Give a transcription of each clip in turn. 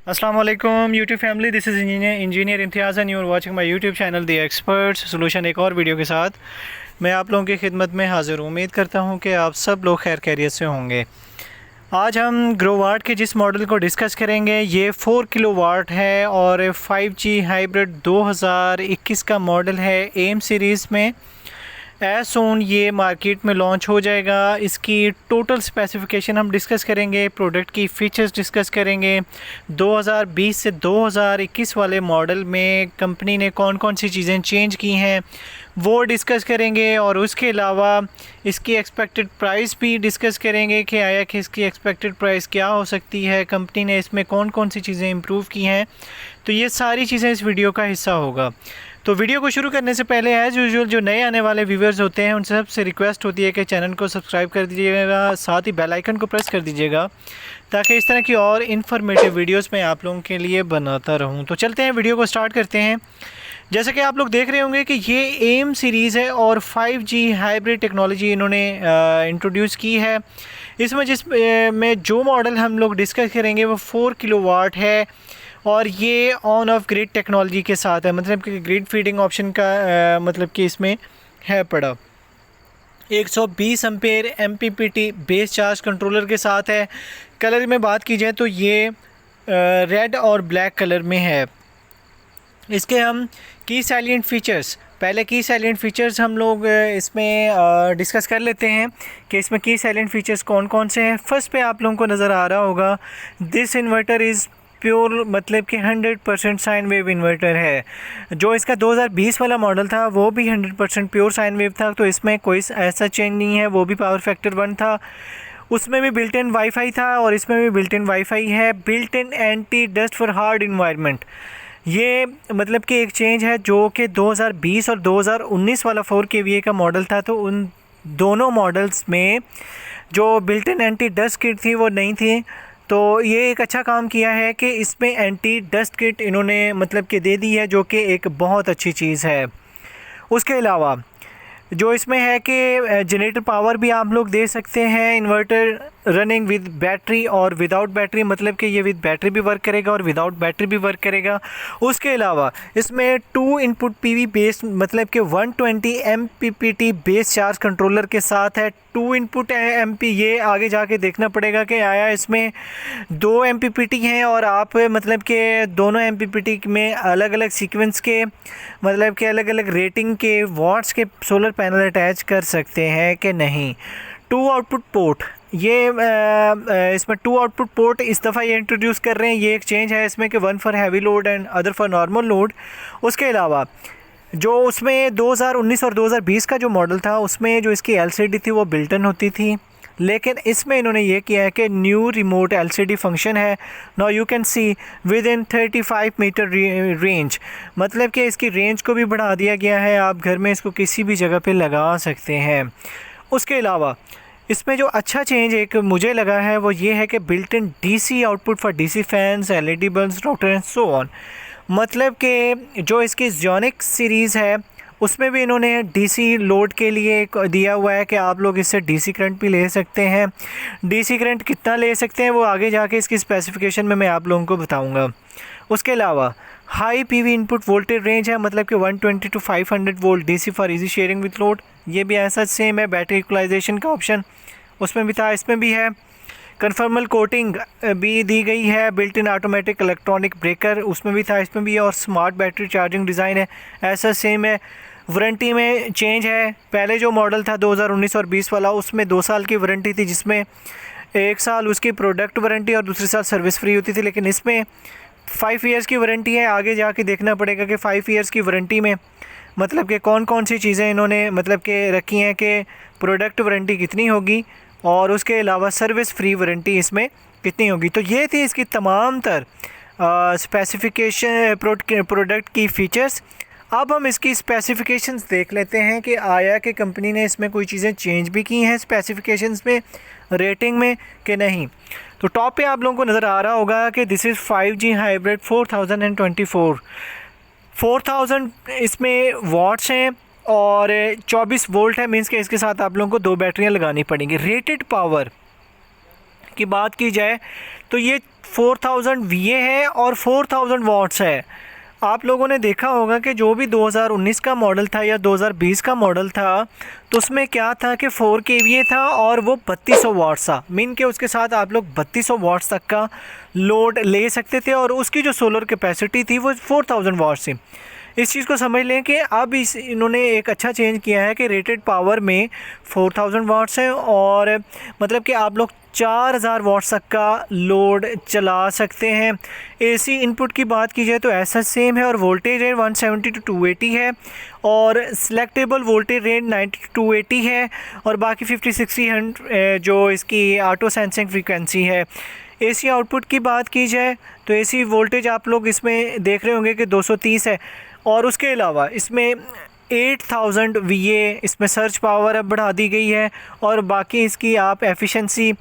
अस्सलाम वालेकुम YouTube family, this is engineer Imtiaz and you are watching my YouTube channel the experts solution. एक और video के साथ मैं आप लोगों की खिदमत में हाज़िर हूँ। उम्मीद करता हूँ कि आप सब लोग खैर खैरियत से होंगे। आज हम ग्रोवाट के जिस मॉडल को डिस्कस करेंगे ये 4 किलोवाट है और 5G हाइब्रिड 2021 का मॉडल है। एम सीरीज़ में एज सोन ये मार्केट में लॉन्च हो जाएगा। इसकी टोटल स्पेसिफिकेशन हम डिस्कस करेंगे, प्रोडक्ट की फ़ीचर्स डिस्कस करेंगे। 2020 से 2021 वाले मॉडल में कंपनी ने कौन कौन सी चीज़ें चेंज की हैं वो डिस्कस करेंगे, और उसके अलावा इसकी एक्सपेक्टेड प्राइस भी डिस्कस करेंगे कि आया कि इसकी एक्सपेक्टेड प्राइस क्या हो सकती है, कंपनी ने इसमें कौन कौन सी चीज़ें इम्प्रूव की हैं। तो ये सारी चीज़ें इस वीडियो का हिस्सा होगा। तो वीडियो को शुरू करने से पहले एज़ यूजुअल जो नए आने वाले व्यूवर्स होते हैं उन सबसे रिक्वेस्ट होती है कि चैनल को सब्सक्राइब कर दीजिएगा, साथ ही बेल आइकन को प्रेस कर दीजिएगा ताकि इस तरह की और इन्फॉर्मेटिव वीडियोस मैं आप लोगों के लिए बनाता रहूं। तो चलते हैं, वीडियो को स्टार्ट करते हैं। जैसे कि आप लोग देख रहे होंगे कि ये एम सीरीज़ है और 5G हाइब्रिड टेक्नोलॉजी इन्होंने इंट्रोड्यूस की है। इसमें में जो मॉडल हम लोग डिस्कस करेंगे वो 4 किलोवाट है और ये ऑन ऑफ ग्रिड टेक्नोलॉजी के साथ है, मतलब कि ग्रिड फीडिंग ऑप्शन का मतलब कि इसमें है पड़ा। 120 ampere MPPT base charge controller के साथ है। कलर में बात की जाए तो ये रेड और ब्लैक कलर में है। इसके हम की सैलिएंट फ़ीचर्स, पहले की सैलिएंट फ़ीचर्स हम लोग इसमें डिस्कस कर लेते हैं कि इसमें की सैलिएंट फ़ीचर्स कौन कौन से हैं। फर्स्ट पे आप लोगों को नज़र आ रहा होगा दिस इन्वर्टर इज़ प्योर, मतलब कि 100% साइन वेव इन्वर्टर है। जो इसका 2020 वाला मॉडल था वो भी 100% प्योर साइन वेव था, तो इसमें कोई ऐसा चेंज नहीं है। वो भी पावर फैक्टर 1 था, उसमें भी बिल्ट इन वाईफाई था और इसमें भी बिल्ट इन वाईफाई है। Built in anti dust for hard environment, ये मतलब कि एक चेंज है जो कि 2020 और 2019 वाला 4 kVA का मॉडल था, तो उन दोनों मॉडल्स में जो built in anti dust kit थी वो नहीं थी। तो ये एक अच्छा काम किया है कि इसमें एंटी डस्ट किट इन्होंने मतलब कि दे दी है, जो कि एक बहुत अच्छी चीज़ है। उसके अलावा जो इसमें है कि जनरेटर पावर भी आप लोग दे सकते हैं। इन्वर्टर रनिंग विद बैटरी और विदाउट बैटरी, मतलब कि ये विद बैटरी भी वर्क करेगा और विदाउट बैटरी भी वर्क करेगा। उसके अलावा इसमें 2 इनपुट PV बेस्ड, मतलब कि 120 MPPT बेस चार्ज कंट्रोलर के साथ है। 2 इनपुट MP, ये आगे जाके देखना पड़ेगा कि आया इसमें 2 MPPT हैं और आप मतलब कि दोनों MPPT में अलग अलग सीक्वेंस के, मतलब कि अलग अलग रेटिंग के वॉट्स के सोलर पैनल अटैच कर सकते हैं कि नहीं। 2 आउटपुट पोर्ट, ये इसमें 2 आउटपुट पोर्ट इस दफ़ा ये इंट्रोड्यूस कर रहे हैं। ये एक चेंज है इसमें कि 1 for heavy load and other for normal load. उसके अलावा जो उसमें 2019 और 2020 का जो मॉडल था उसमें जो इसकी LCD थी वो बिल्ट इन होती थी, लेकिन इसमें इन्होंने ये किया है कि न्यू रिमोट LCD फंक्शन है। Now you can see within 35 metre range, मतलब कि इसकी रेंज को भी बढ़ा दिया गया है। आप घर में इसको किसी भी जगह पे लगा सकते हैं। उसके अलावा इसमें जो अच्छा चेंज एक मुझे लगा है वो ये है कि built in DC output for DC fans, LED bulbs, router and so on. मतलब कि जो इसकी ज़ोनिक सीरीज़ है उसमें भी इन्होंने DC लोड के लिए दिया हुआ है कि आप लोग इससे DC करंट भी ले सकते हैं। DC करंट कितना ले सकते हैं वो आगे जाके इसकी स्पेसिफिकेशन में मैं आप लोगों को बताऊंगा। उसके अलावा high PV input voltage range है, मतलब कि 120 to 500 volt DC for easy sharing with load. ये भी ऐसा सेम है। बैटरी इक्वलाइजेशन का ऑप्शन उसमें भी था, इसमें भी है। कन्फर्मल कोटिंग भी दी गई है। Built in automatic electronic breaker उसमें भी था, इसमें भी है। और स्मार्ट बैटरी चार्जिंग डिज़ाइन है, ऐसा सेम है। वारंटी में चेंज है। पहले जो मॉडल था 2019 और 20 वाला उसमें 2 साल की वारंटी थी, जिसमें 1 साल उसकी प्रोडक्ट वारंटी और दूसरे साल सर्विस फ्री होती थी, लेकिन इसमें 5 ईयर्स की वारंटी है। आगे जाके देखना पड़ेगा कि 5 ईयर्स की वारंटी में मतलब कि कौन कौन सी चीज़ें इन्होंने मतलब कि रखी हैं कि प्रोडक्ट वारंटी कितनी होगी और उसके अलावा सर्विस फ्री वारंटी इसमें कितनी होगी। तो ये थी इसकी तमाम तर स्पेसिफिकेशन, प्रोडक्ट की फ़ीचर्स। अब हम इसकी स्पेसिफिकेशंस देख लेते हैं कि आया कि कंपनी ने इसमें कोई चीज़ें चेंज भी की हैं स्पेसिफिकेशंस में, रेटिंग में कि नहीं। तो टॉप पे आप लोगों को नज़र आ रहा होगा कि दिस इज़ 5G हाइब्रिड 4024 4000 इसमें वॉट्स हैं और 24 वोल्ट है, मीन्स के इसके साथ आप लोगों को 2 बैटरियां लगानी पड़ेंगी। रेटेड पावर की बात की जाए तो ये 4000 VA है और 4000 वाट्स है। आप लोगों ने देखा होगा कि जो भी 2019 का मॉडल था या 2020 का मॉडल था तो उसमें क्या था कि 4 kVA था और वो 3200 वाट्स था। मीन के उसके साथ आप लोग 3200 वाट्स तक का लोड ले सकते थे और उसकी जो सोलर कैपेसिटी थी वो 4000 वाट्स थी। इस चीज़ को समझ लें कि अब इन्होंने एक अच्छा चेंज किया है कि रेटेड पावर में 4000 वाट्स है और मतलब कि आप लोग 4000 वाट्स तक का लोड चला सकते हैं। एसी इनपुट की बात की जाए तो ऐसा सेम है और वोल्टेज रेंज 170 to 280 है और सिलेक्टेबल वोल्टेज रेंज 90 to 280 है और बाकी 50-60 100 जो इसकी ऑटो सेंसिंग फ्रीक्वेंसी है। एसी आउटपुट की बात की जाए तो एसी वोल्टेज आप लोग इसमें देख रहे होंगे कि 230 है और उसके अलावा इसमें 8000 VA इसमें सर्च पावर अब बढ़ा दी गई है और बाकी इसकी आप एफिशिएंसी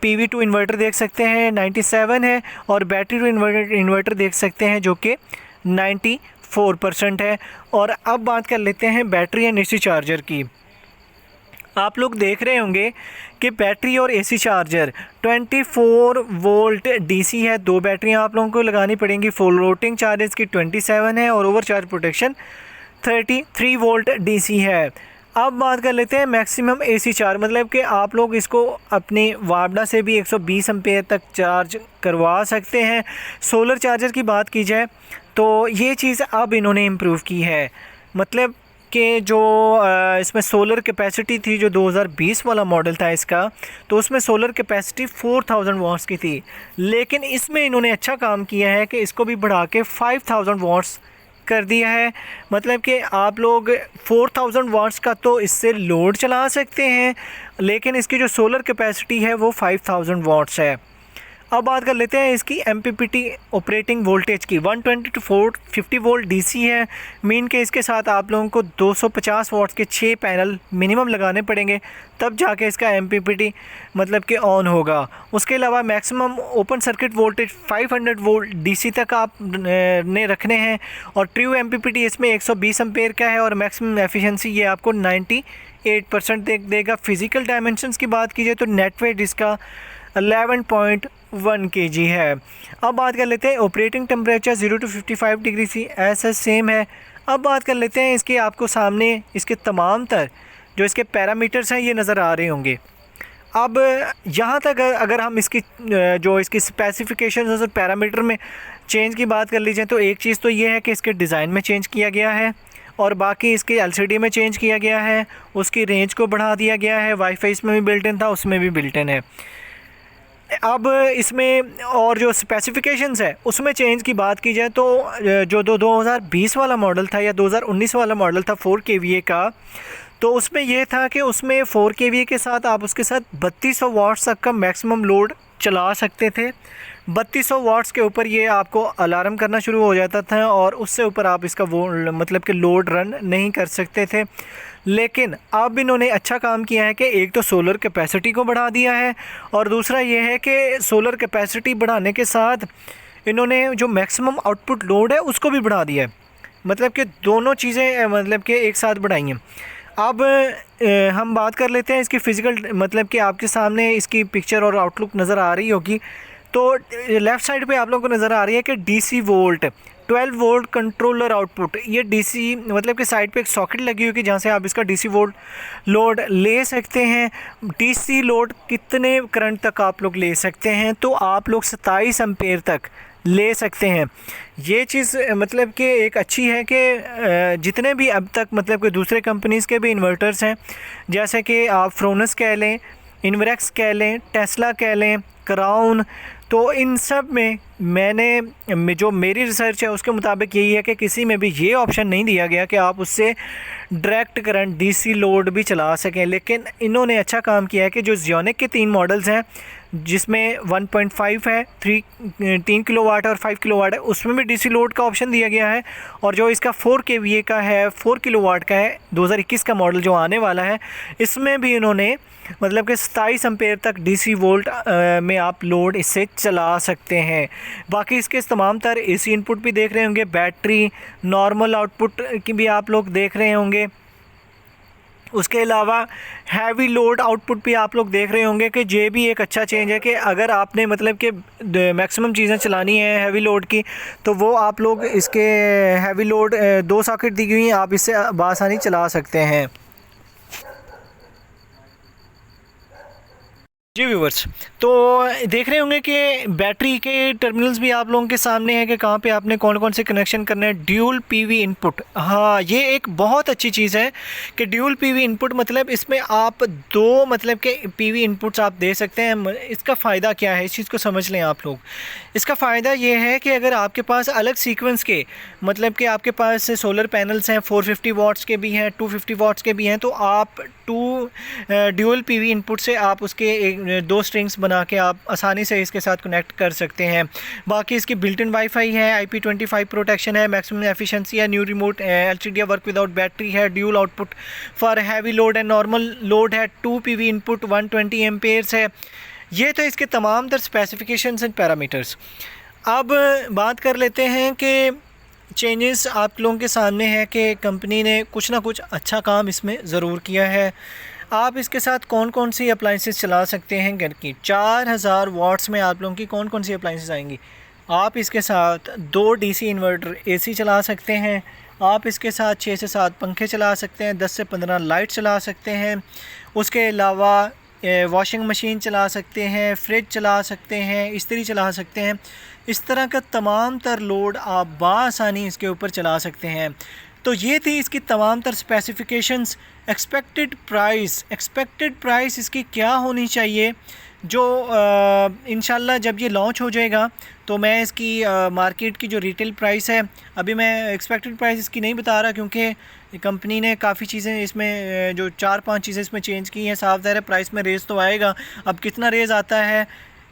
PV टू इन्वर्टर देख सकते हैं 97 है और बैटरी टू इन्वर्टर देख सकते हैं जो कि 94% है। और अब बात कर लेते हैं बैटरी एंड AC चार्जर की। आप लोग देख रहे होंगे कि बैटरी और AC चार्जर 24 वोल्ट DC है। 2 बैटरियां आप लोगों को लगानी पड़ेंगी। फ्लोटिंग चार्जेस की 27 है और over charge protection 33 volt DC है। अब बात कर लेते हैं मैक्सिमम AC चार्ज, मतलब कि आप लोग इसको अपनी वापडा से भी 120 एम्पेयर तक चार्ज करवा सकते हैं। सोलर चार्जर की बात की जाए तो ये चीज़ अब इन्होंने इम्प्रूव की है, मतलब कि जो इसमें सोलर कैपेसिटी थी जो 2020 वाला मॉडल था इसका, तो उसमें सोलर कैपेसिटी 4000 वाट्स की थी, लेकिन इसमें इन्होंने अच्छा काम किया है कि इसको भी बढ़ा के 5000 वाट्स कर दिया है। मतलब कि आप लोग 4000 वाट्स का तो इससे लोड चला सकते हैं, लेकिन इसकी जो सोलर कैपेसिटी है वो 5000 वाट्स है। अब बात कर लेते हैं इसकी MPPT ऑपरेटिंग वोल्टेज की। 120 to 450 वोल्ट DC है। मीन के इसके साथ आप लोगों को 250 वाट्स के 6 पैनल मिनिमम लगाने पड़ेंगे, तब जाके इसका MPPT मतलब कि ऑन होगा। उसके अलावा maximum open circuit voltage 500 volt DC तक आप ने रखने हैं और ट्रू MPPT इसमें 120 एम्पेयर का है और मैक्सिमम एफिशिएंसी ये आपको 98% देगा। फिज़िकल डायमेंशंस की बात कीजिए तो नेट वेट इसका 11.1 kg है। अब बात कर लेते हैं operating temperature 0 to 55 degree C ऐसा सेम है। अब बात कर लेते हैं इसके, आपको सामने इसके तमाम तर जो इसके पैरामीटर्स हैं ये नज़र आ रहे होंगे। अब यहाँ तक अगर हम इसकी जो इसकी स्पेसिफिकेशन और पैरामीटर में चेंज की बात कर लीजिए तो एक चीज़ तो ये है कि इसके डिज़ाइन में चेंज किया गया है और बाकी इसके LCD में चेंज किया गया है, उसकी रेंज को बढ़ा दिया गया है। वाईफाई इसमें भी बिल्ट इन था, उसमें भी बिल्ट इन है। अब इसमें और जो स्पेसिफिकेशंस है उसमें चेंज की बात की जाए तो जो 2020 वाला मॉडल था या 2019 वाला मॉडल था 4 kVA का, तो उसमें यह था कि उसमें 4 kVA के साथ आप उसके साथ 3200 वाट्स तक का मैक्सिमम लोड चला सकते थे। 3200 वाट्स के ऊपर ये आपको अलार्म करना शुरू हो जाता था और उससे ऊपर आप इसका वो मतलब कि लोड रन नहीं कर सकते थे। लेकिन अब इन्होंने अच्छा काम किया है कि एक तो सोलर कैपेसिटी को बढ़ा दिया है और दूसरा ये है कि सोलर कैपेसिटी बढ़ाने के साथ इन्होंने जो मैक्सिमम आउटपुट लोड है उसको भी बढ़ा दिया है। मतलब कि दोनों चीज़ें मतलब कि एक साथ बढ़ाई हैं। अब हम बात कर लेते हैं इसकी फ़िज़िकल, मतलब कि आपके सामने इसकी पिक्चर और आउटलुक नज़र आ रही होगी। तो लेफ़्ट साइड पे आप लोगों को नज़र आ रही है कि DC volt 12 volt controller output. ये DC मतलब कि साइड पे एक सॉकेट लगी हुई है जहाँ से आप इसका DC वोल्ट लोड ले सकते हैं। DC लोड कितने करंट तक आप लोग ले सकते हैं, तो आप लोग 27 एम्पेयर तक ले सकते हैं। ये चीज़ मतलब कि एक अच्छी है कि जितने भी अब तक मतलब कि दूसरे कंपनीज़ के भी इन्वर्टर्स हैं, जैसे कि आप फ्रोनस कह लें, इन्वरेक्स कह लें, टेस्ला कह लें, क्राउन, तो इन सब में मैंने जो मेरी रिसर्च है उसके मुताबिक यही है कि किसी में भी ये ऑप्शन नहीं दिया गया कि आप उससे डायरेक्ट करंट DC लोड भी चला सकें। लेकिन इन्होंने अच्छा काम किया है कि जो ज़ियोनिक के 3 मॉडल्स हैं जिसमें 1.5 है, 3 किलोवाट और 5 किलोवाट है, उसमें भी DC लोड का ऑप्शन दिया गया है। और जो इसका 4 kVA का है, 4 किलोवाट का है, 2021 का मॉडल जो आने वाला है, इसमें भी इन्होंने मतलब कि 27 एम्पेयर तक DC वोल्ट में आप लोड इससे चला सकते हैं। बाकी इसके तमाम तर AC इनपुट भी देख रहे होंगे, बैटरी, नॉर्मल आउटपुट की भी आप लोग देख रहे होंगे। उसके अलावा हैवी लोड आउटपुट भी आप लोग देख रहे होंगे कि ये भी एक अच्छा चेंज है कि अगर आपने मतलब कि मैक्सिमम चीज़ें चलानी है हैवी लोड की, तो वो आप लोग इसके हैवी लोड 2 सॉकेट दी हुई हैं, आप इससे बआसानी चला सकते हैं। जी व्यूवर्स, तो देख रहे होंगे कि बैटरी के टर्मिनल्स भी आप लोगों के सामने है कि कहाँ पे आपने कौन कौन से कनेक्शन करने हैं। ड्यूल पीवी इनपुट, हाँ ये एक बहुत अच्छी चीज़ है कि ड्यूल पीवी इनपुट मतलब इसमें आप 2 मतलब के पीवी इनपुट्स आप दे सकते हैं। इसका फ़ायदा क्या है, इस चीज़ को समझ लें आप लोग। इसका फ़ायदा ये है कि अगर आपके पास अलग सीक्वेंस के मतलब कि आपके पास सोलर पैनल्स हैं 450 वाट्स के भी हैं 250 वाट्स के भी हैं, तो आप 2 ड्यूल पीवी इनपुट से आप उसके 2 स्ट्रिंग्स बना के आप आसानी से इसके साथ कनेक्ट कर सकते हैं। बाकी इसकी बिल्ट इन वाईफाई है, IP25 प्रोटेक्शन है, मैक्सिमम एफिशिएंसी है, new remote LCD work without battery है, dual output for heavy load and normal load है, 2 PV इनपुट 120 एम्पेयर्स है। ये तो इसके तमाम तर स्पेसिफिकेशंस एंड पैरामीटर्स। अब बात कर लेते हैं कि चेंजेस आप लोगों के सामने है कि कंपनी ने कुछ ना कुछ अच्छा काम इसमें ज़रूर किया है। आप इसके साथ कौन कौन सी अप्लाइंसेस चला सकते हैं घर की। 4000 वाट्स में आप लोगों की कौन कौन सी अप्लाइंसेस आएंगी। आप इसके साथ 2 DC इन्वर्टर AC चला सकते हैं। आप इसके साथ 6 से 7 पंखे चला सकते हैं, 10 से 15 लाइट चला सकते हैं। उसके अलावा वॉशिंग मशीन चला सकते हैं, फ्रिज चला सकते हैं, इस्त्री चला सकते हैं। इस तरह का तमाम तर लोड आप बासानी इसके ऊपर चला सकते हैं। तो ये थी इसकी तमाम तर स्पेसिफिकेशंस। एक्सपेक्टेड प्राइस इसकी क्या होनी चाहिए, जो इंशाल्लाह जब ये लॉन्च हो जाएगा तो मैं इसकी मार्केट की जो रिटेल प्राइस है, अभी मैं एक्सपेक्टेड प्राइस इसकी नहीं बता रहा क्योंकि कंपनी ने काफ़ी चीज़ें इसमें जो 4-5 चीज़ें इसमें चेंज की हैं। साफ ज़ाहिर है प्राइस में रेज़ तो आएगा, अब कितना रेज़ आता है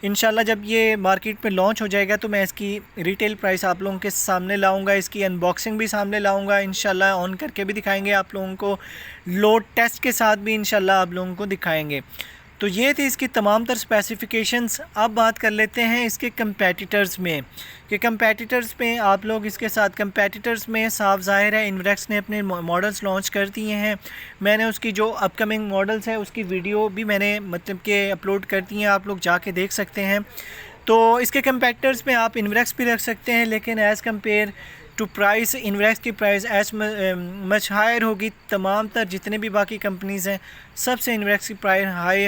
इंशाल्लाह जब ये मार्केट में लॉन्च हो जाएगा तो मैं इसकी रिटेल प्राइस आप लोगों के सामने लाऊंगा, इसकी अनबॉक्सिंग भी सामने लाऊंगा, इंशाल्लाह ऑन करके भी दिखाएंगे आप लोगों को, लोड टेस्ट के साथ भी इंशाल्लाह आप लोगों को दिखाएंगे। तो ये थी इसकी तमाम तर स्पेसिफिकेशंस। अब बात कर लेते हैं इसके कंपेटिटर्स में कि कंपेटिटर्स में आप लोग इसके साथ कंपेटिटर्स में साफ ज़ाहिर है इन्वेक्स ने अपने मॉडल्स लॉन्च कर दिए हैं। मैंने उसकी जो अपकमिंग मॉडल्स है उसकी वीडियो भी मैंने मतलब के अपलोड कर दी हैं, आप लोग जाके देख सकते हैं। तो इसके कंपेटिटर्स में आप इन्वेक्स भी रख सकते हैं, लेकिन as compare to price Inverex की प्राइस एज मच हायर होगी। तमाम तर जितने भी बाकी कंपनीज़ हैं सबसे इन्वेक्स की प्राइस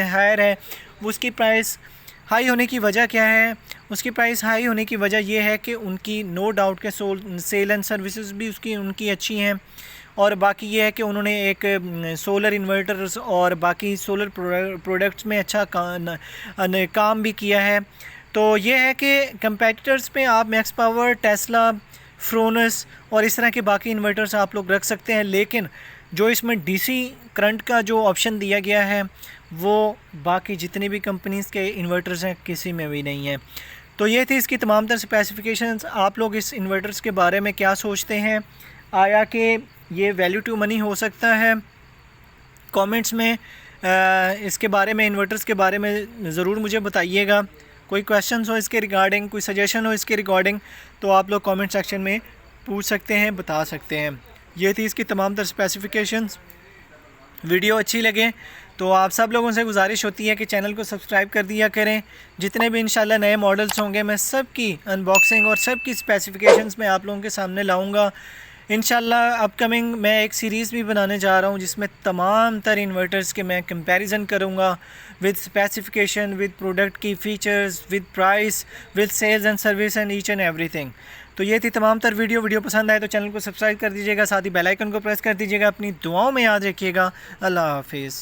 हायर है। उसकी प्राइस हाई होने की वजह क्या है, उसकी प्राइस हाई होने की वजह यह है कि उनकी नो डाउट के सेल एंड सर्विसेज भी उनकी अच्छी हैं, और बाकी ये है कि उन्होंने एक सोलर इन्वर्टर्स और बाकी सोलर प्रोडक्ट्स में अच्छा काम भी किया है। तो ये है कि कंपेटिटर्स में आप मैक्स पावर, टेस्ला, फ्रोनस और इस तरह के बाकी इन्वर्टर्स आप लोग रख सकते हैं, लेकिन जो इसमें DC करंट का जो ऑप्शन दिया गया है वो बाकी जितनी भी कंपनीज़ के इन्वर्टर्स हैं किसी में भी नहीं है। तो ये थी इसकी तमाम तर स्पेसिफिकेशंस। आप लोग इस इन्वर्टर्स के बारे में क्या सोचते हैं, आया कि ये वैल्यू टू मनी हो सकता है? कमेंट्स में इसके बारे में, इन्वर्टर्स के बारे में ज़रूर मुझे बताइएगा। कोई क्वेश्चंस हो इसके रिगार्डिंग, कोई सजेशन हो इसके रिगार्डिंग, तो आप लोग कमेंट सेक्शन में पूछ सकते हैं, बता सकते हैं। ये थी इसकी तमाम तर स्पेसिफिकेशंस। वीडियो अच्छी लगे तो आप सब लोगों से गुजारिश होती है कि चैनल को सब्सक्राइब कर दिया करें। जितने भी इंशाल्लाह नए मॉडल्स होंगे मैं सब की अनबॉक्सिंग और सब की स्पेसिफिकेशंस मैं आप लोगों के सामने लाऊंगा इंशाल्लाह। अपकमिंग मैं एक सीरीज़ भी बनाने जा रहा हूं जिसमें तमाम तर इन्वर्टर्स के मैं कंपैरिजन करूंगा विद स्पेसिफिकेशन, विद प्रोडक्ट की features, with price, with sales and service and each and everything. तो ये थी तमाम तर वीडियो पसंद आए तो चैनल को सब्सक्राइब कर दीजिएगा, साथ ही बेल आइकन को प्रेस कर दीजिएगा। अपनी दुआओं में याद रखिएगा। अल्लाह हाफिज़।